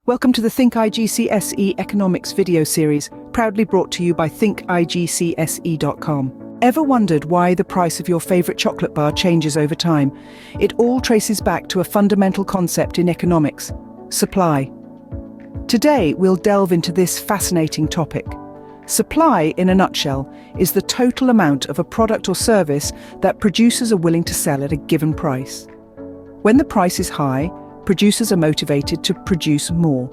Welcome to the Think IGCSE Economics video series, proudly brought to you by thinkigcse.com. Ever wondered why the price of your favorite chocolate bar changes over time? It all traces back to a fundamental concept in economics: supply. Today, we'll delve into this fascinating topic. Supply, in a nutshell, is the total amount of a product or service that producers are willing to sell at a given price. When the price is high, producers are motivated to produce more.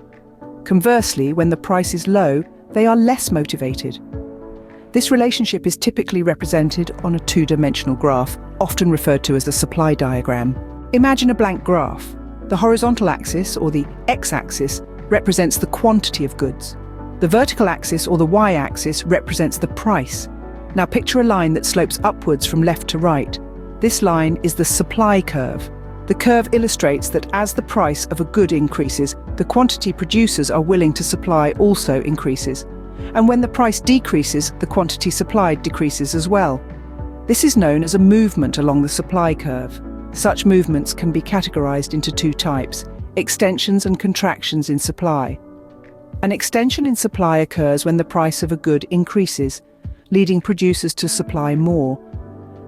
Conversely, when the price is low, they are less motivated. This relationship is typically represented on a two-dimensional graph, often referred to as a supply diagram. Imagine a blank graph. The horizontal axis, or the x-axis, represents the quantity of goods. The vertical axis, or the y-axis, represents the price. Now picture a line that slopes upwards from left to right. This line is the supply curve. The curve illustrates that as the price of a good increases, the quantity producers are willing to supply also increases. And when the price decreases, the quantity supplied decreases as well. This is known as a movement along the supply curve. Such movements can be categorized into two types: extensions and contractions in supply. An extension in supply occurs when the price of a good increases, leading producers to supply more.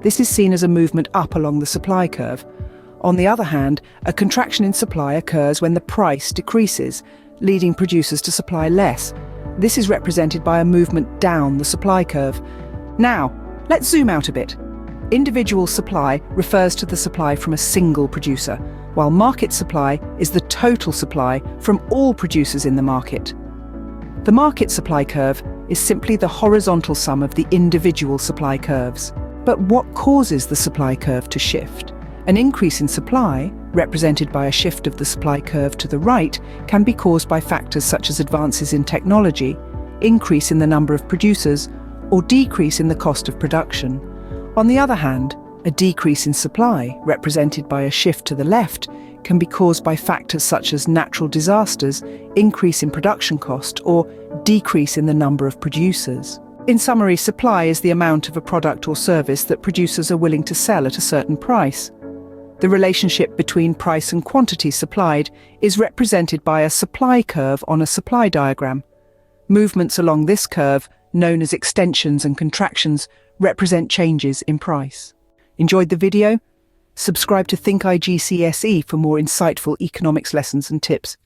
This is seen as a movement up along the supply curve. On the other hand, a contraction in supply occurs when the price decreases, leading producers to supply less. This is represented by a movement down the supply curve. Now, let's zoom out a bit. Individual supply refers to the supply from a single producer, while market supply is the total supply from all producers in the market. The market supply curve is simply the horizontal sum of the individual supply curves. But what causes the supply curve to shift? An increase in supply, represented by a shift of the supply curve to the right, can be caused by factors such as advances in technology, increase in the number of producers, or decrease in the cost of production. On the other hand, a decrease in supply, represented by a shift to the left, can be caused by factors such as natural disasters, increase in production cost, or decrease in the number of producers. In summary, supply is the amount of a product or service that producers are willing to sell at a certain price. The relationship between price and quantity supplied is represented by a supply curve on a supply diagram. Movements along this curve, known as extensions and contractions, represent changes in price. Enjoyed the video? Subscribe to Think IGCSE for more insightful economics lessons and tips.